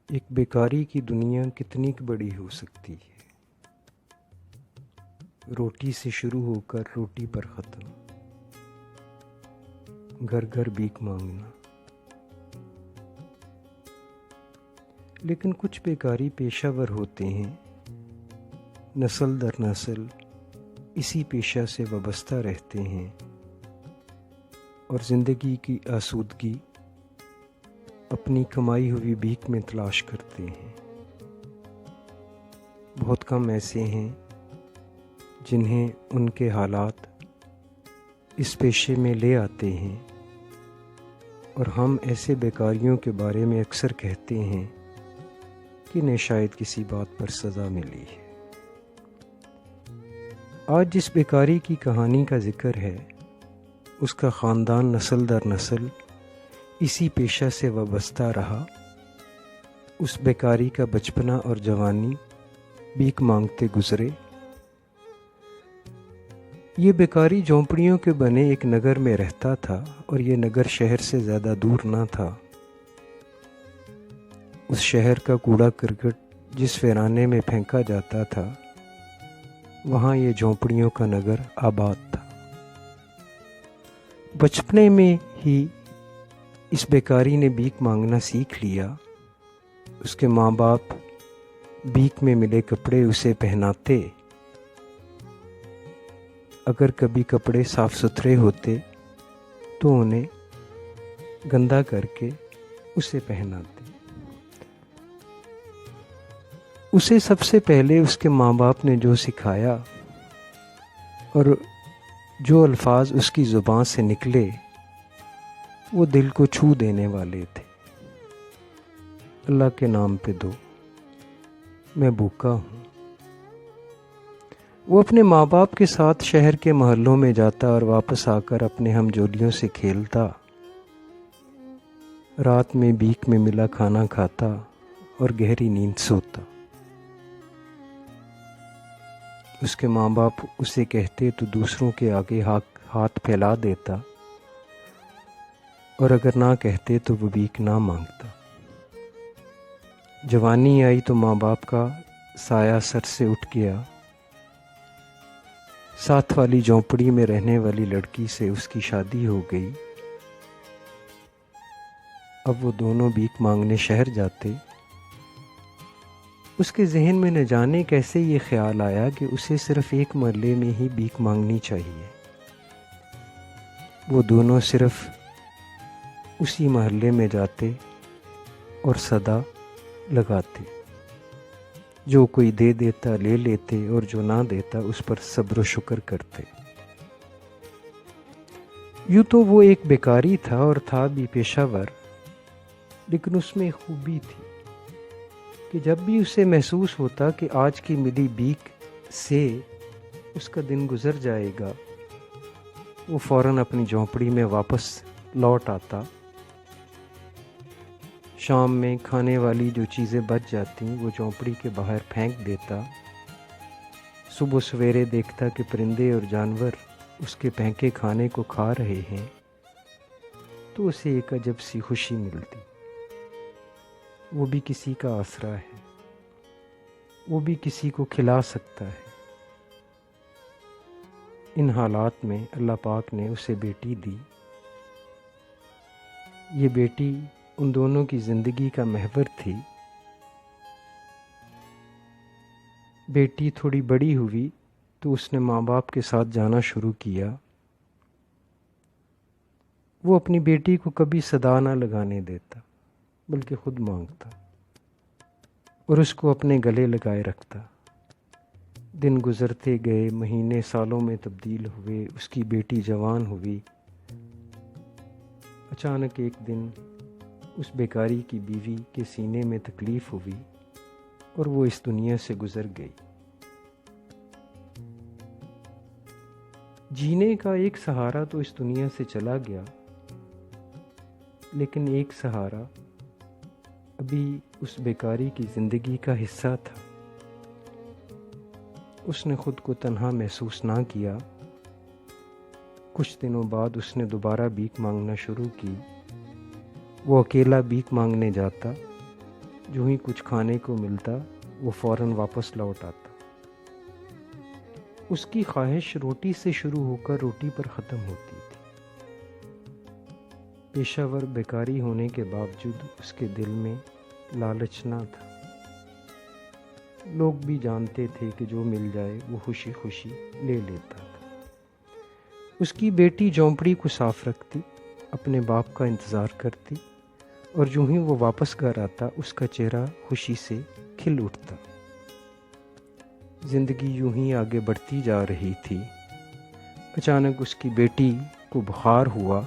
ایک بیکاری کی دنیا کتنی بڑی ہو سکتی ہے، روٹی سے شروع ہو کر روٹی پر ختم، گھر گھر بھیک مانگنا۔ لیکن کچھ بیکاری پیشہ ور ہوتے ہیں، نسل در نسل اسی پیشہ سے وابستہ رہتے ہیں اور زندگی کی آسودگی اپنی کمائی ہوئی بھیک میں تلاش کرتے ہیں۔ بہت کم ایسے ہیں جنہیں ان کے حالات اس پیشے میں لے آتے ہیں، اور ہم ایسے بیکاریوں کے بارے میں اکثر کہتے ہیں کہ انہیں شاید کسی بات پر سزا ملی ہے۔ آج جس بیکاری کی کہانی کا ذکر ہے، اس کا خاندان نسل در نسل اسی پیشہ سے وابستہ رہا۔ اس بیکاری کا بچپنا اور جوانی بھیک مانگتے گزرے۔ یہ بیکاری جھونپڑیوں کے بنے ایک نگر میں رہتا تھا، اور یہ نگر شہر سے زیادہ دور نہ تھا۔ اس شہر کا کوڑا کرکٹ جس ویرانے میں پھینکا جاتا تھا، وہاں یہ جھونپڑیوں کا نگر آباد تھا۔ بچپنے میں ہی اس بیکاری نے بھیک مانگنا سیکھ لیا۔ اس کے ماں باپ بھیک میں ملے کپڑے اسے پہناتے۔ اگر کبھی کپڑے صاف ستھرے ہوتے تو انہیں گندا کر کے اسے پہناتے۔ اسے سب سے پہلے اس کے ماں باپ نے جو سکھایا اور جو الفاظ اس کی زبان سے نکلے، وہ دل کو چھو دینے والے تھے۔ اللہ کے نام پہ دو، میں بھوکا ہوں۔ وہ اپنے ماں باپ کے ساتھ شہر کے محلوں میں جاتا اور واپس آ کر اپنے ہم جولیوں سے کھیلتا۔ رات میں بھیک میں ملا کھانا کھاتا اور گہری نیند سوتا۔ اس کے ماں باپ اسے کہتے تو دوسروں کے آگے ہاتھ پھیلا دیتا، اور اگر نہ کہتے تو وہ بھیک نہ مانگتا۔ جوانی آئی تو ماں باپ کا سایہ سر سے اٹھ گیا۔ ساتھ والی جھونپڑی میں رہنے والی لڑکی سے اس کی شادی ہو گئی۔ اب وہ دونوں بھیک مانگنے شہر جاتے۔ اس کے ذہن میں نہ جانے کیسے یہ خیال آیا کہ اسے صرف ایک محلے میں ہی بھیک مانگنی چاہیے۔ وہ دونوں صرف اسی محلے میں جاتے اور صدا لگاتے۔ جو کوئی دے دیتا لے لیتے، اور جو نہ دیتا اس پر صبر و شکر کرتے۔ یوں تو وہ ایک بیکاری تھا اور تھا بھی پیشہ ور، لیکن اس میں ایک خوبی تھی کہ جب بھی اسے محسوس ہوتا کہ آج کی ملی بھیک سے اس کا دن گزر جائے گا، وہ فوراً اپنی جھونپڑی میں واپس لوٹ آتا۔ شام میں کھانے والی جو چیزیں بچ جاتی وہ جھونپڑی کے باہر پھینک دیتا۔ صبح سویرے دیکھتا کہ پرندے اور جانور اس کے پھینکے کھانے کو کھا رہے ہیں، تو اسے ایک عجب سی خوشی ملتی۔ وہ بھی کسی کا آسرا ہے، وہ بھی کسی کو کھلا سکتا ہے۔ ان حالات میں اللہ پاک نے اسے بیٹی دی۔ یہ بیٹی ان دونوں کی زندگی کا محور تھی۔ بیٹی تھوڑی بڑی ہوئی تو اس نے ماں باپ کے ساتھ جانا شروع کیا۔ وہ اپنی بیٹی کو کبھی صدا نہ لگانے دیتا، بلکہ خود مانگتا اور اس کو اپنے گلے لگائے رکھتا۔ دن گزرتے گئے، مہینے سالوں میں تبدیل ہوئے، اس کی بیٹی جوان ہوئی۔ اچانک ایک دن اس بیکاری کی بیوی کے سینے میں تکلیف ہوئی اور وہ اس دنیا سے گزر گئی۔ جینے کا ایک سہارا تو اس دنیا سے چلا گیا، لیکن ایک سہارا ابھی اس بیکاری کی زندگی کا حصہ تھا۔ اس نے خود کو تنہا محسوس نہ کیا۔ کچھ دنوں بعد اس نے دوبارہ بھیک مانگنا شروع کی۔ وہ اکیلا بھیک مانگنے جاتا جو ہی کچھ کھانے کو ملتا وہ فوراً واپس لوٹ آتا۔ اس کی خواہش روٹی سے شروع ہو کر روٹی پر ختم ہوتی تھی۔ پیشہ ور بیکاری ہونے کے باوجود اس کے دل میں لالچ نہ تھا۔ لوگ بھی جانتے تھے کہ جو مل جائے وہ خوشی خوشی لے لیتا تھا۔ اس کی بیٹی جھونپڑی کو صاف رکھتی، اپنے باپ کا انتظار کرتی، اور جو ہی وہ واپس گھر آتا اس کا چہرہ خوشی سے کھل اٹھتا۔ زندگی یوں ہی آگے بڑھتی جا رہی تھی۔ اچانک اس کی بیٹی کو بخار ہوا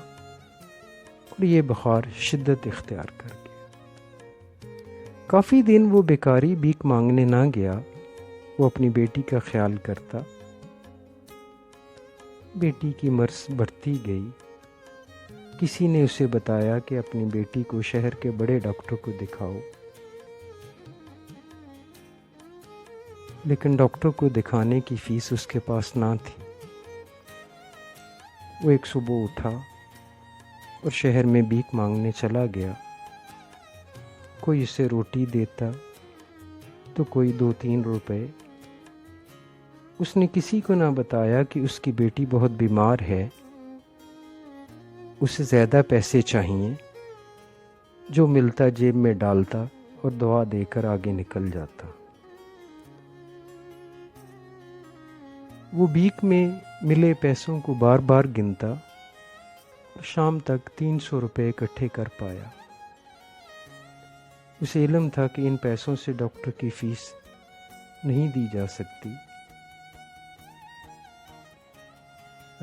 اور یہ بخار شدت اختیار کر گیا۔ کافی دن وہ بیکاری بھیک مانگنے نہ گیا۔ وہ اپنی بیٹی کا خیال کرتا۔ بیٹی کی مرض بڑھتی گئی۔ کسی نے اسے بتایا کہ اپنی بیٹی کو شہر کے بڑے ڈاکٹر کو دکھاؤ، لیکن ڈاکٹر کو دکھانے کی فیس اس کے پاس نہ تھی۔ وہ ایک صبح اٹھا اور شہر میں بھیک مانگنے چلا گیا۔ کوئی اسے روٹی دیتا تو کوئی 2-3 روپے۔ اس نے کسی کو نہ بتایا کہ اس کی بیٹی بہت بیمار ہے، اسے زیادہ پیسے چاہیے۔ جو ملتا جیب میں ڈالتا اور دعا دے کر آگے نکل جاتا۔ وہ بھیک میں ملے پیسوں کو بار بار گنتا اور شام تک 300 روپے اکٹھے کر پایا۔ اسے علم تھا کہ ان پیسوں سے ڈاکٹر کی فیس نہیں دی جا سکتی۔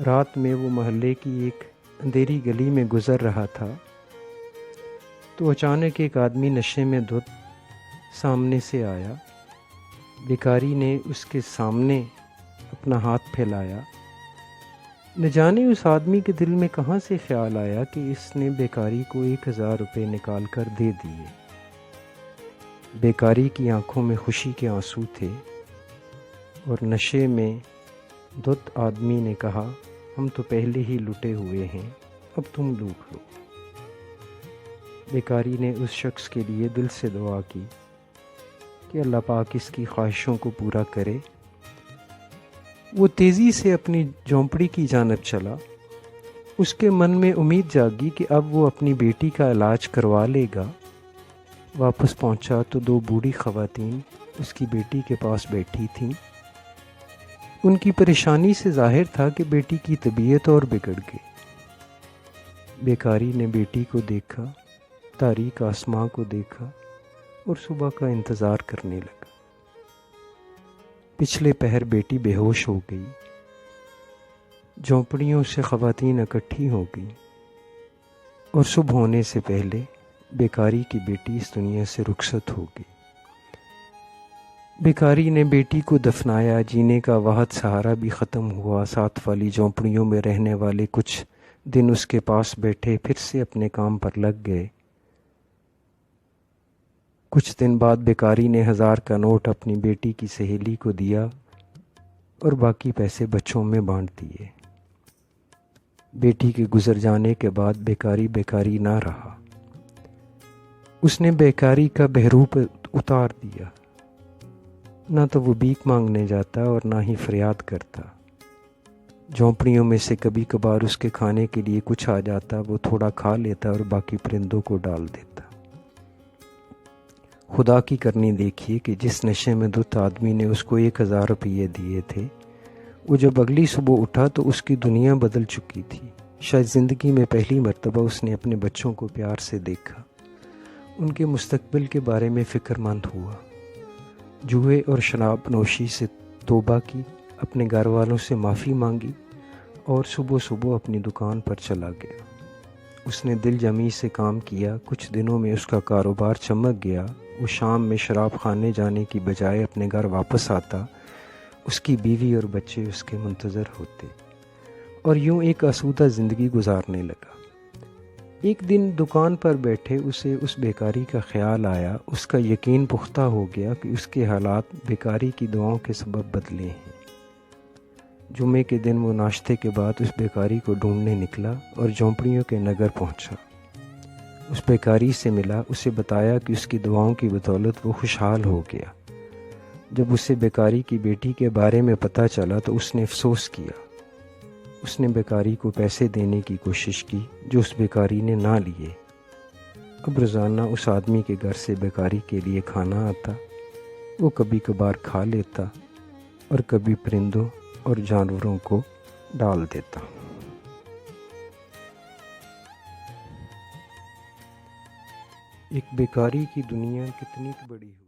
رات میں وہ محلے کی ایک اندھیری گلی میں گزر رہا تھا تو اچانک ایک آدمی نشے میں دھت سامنے سے آیا۔ بیکاری نے اس کے سامنے اپنا ہاتھ پھیلایا۔ نہ جانے اس آدمی کے دل میں کہاں سے خیال آیا کہ اس نے بیکاری کو 1000 روپے نکال کر دے دیے۔ بیکاری کی آنکھوں میں خوشی کے آنسو تھے اور نشے میں دھت آدمی نے کہا، ہم تو پہلے ہی لٹے ہوئے ہیں، اب تم لوٹ لو۔ بیکاری نے اس شخص کے لیے دل سے دعا کی کہ اللہ پاک اس کی خواہشوں کو پورا کرے۔ وہ تیزی سے اپنی جھونپڑی کی جانب چلا۔ اس کے من میں امید جاگی کہ اب وہ اپنی بیٹی کا علاج کروا لے گا۔ واپس پہنچا تو 2 بوڑھی خواتین اس کی بیٹی کے پاس بیٹھی تھیں۔ ان کی پریشانی سے ظاہر تھا کہ بیٹی کی طبیعت اور بگڑ گئی۔ بیکاری نے بیٹی کو دیکھا، تاریک آسماں کو دیکھا اور صبح کا انتظار کرنے لگا۔ پچھلے پہر بیٹی بے ہوش ہو گئی۔ جھونپڑیوں سے خواتین اکٹھی ہو گئیں اور صبح ہونے سے پہلے بیکاری کی بیٹی اس دنیا سے رخصت ہو گئی۔ بیکاری نے بیٹی کو دفنایا۔ جینے کا واحد سہارا بھی ختم ہوا۔ ساتھ والی جھونپڑیوں میں رہنے والے کچھ دن اس کے پاس بیٹھے، پھر سے اپنے کام پر لگ گئے۔ کچھ دن بعد بیکاری نے 1000 کا نوٹ اپنی بیٹی کی سہیلی کو دیا اور باقی پیسے بچوں میں بانٹ دیے۔ بیٹی کے گزر جانے کے بعد بیکاری نہ رہا۔ اس نے بیکاری کا بحروپ اتار دیا۔ نہ تو وہ بھیک مانگنے جاتا اور نہ ہی فریاد کرتا۔ جھونپڑیوں میں سے کبھی کبھار اس کے کھانے کے لیے کچھ آ جاتا، وہ تھوڑا کھا لیتا اور باقی پرندوں کو ڈال دیتا۔ خدا کی کرنی دیکھیے کہ جس نشے میں دھت آدمی نے اس کو 1000 روپیے دیے تھے، وہ جب اگلی صبح اٹھا تو اس کی دنیا بدل چکی تھی۔ شاید زندگی میں پہلی مرتبہ اس نے اپنے بچوں کو پیار سے دیکھا، ان کے مستقبل کے بارے میں فکر مند ہوا، جوئے اور شراب نوشی سے توبہ کی، اپنے گھر والوں سے معافی مانگی اور صبح اپنی دکان پر چلا گیا۔ اس نے دل جمی سے کام کیا۔ کچھ دنوں میں اس کا کاروبار چمک گیا۔ وہ شام میں شراب خانے جانے کی بجائے اپنے گھر واپس آتا۔ اس کی بیوی اور بچے اس کے منتظر ہوتے اور یوں ایک آسودہ زندگی گزارنے لگا۔ ایک دن دکان پر بیٹھے اسے اس بیکاری کا خیال آیا۔ اس کا یقین پختہ ہو گیا کہ اس کے حالات بیکاری کی دعاؤں کے سبب بدلے ہیں۔ جمعے کے دن وہ ناشتے کے بعد اس بیکاری کو ڈھونڈنے نکلا اور جھونپڑیوں کے نگر پہنچا۔ اس بیکاری سے ملا، اسے بتایا کہ اس کی دعاؤں کی بدولت وہ خوشحال ہو گیا۔ جب اسے بیکاری کی بیٹی کے بارے میں پتہ چلا تو اس نے افسوس کیا۔ اس نے بیکاری کو پیسے دینے کی کوشش کی جو اس بیکاری نے نہ لیے۔ اب روزانہ اس آدمی کے گھر سے بیکاری کے لیے کھانا آتا، وہ کبھی کبھار کھا لیتا اور کبھی پرندوں اور جانوروں کو ڈال دیتا۔ ایک بیکاری کی دنیا کتنی بڑی ہو۔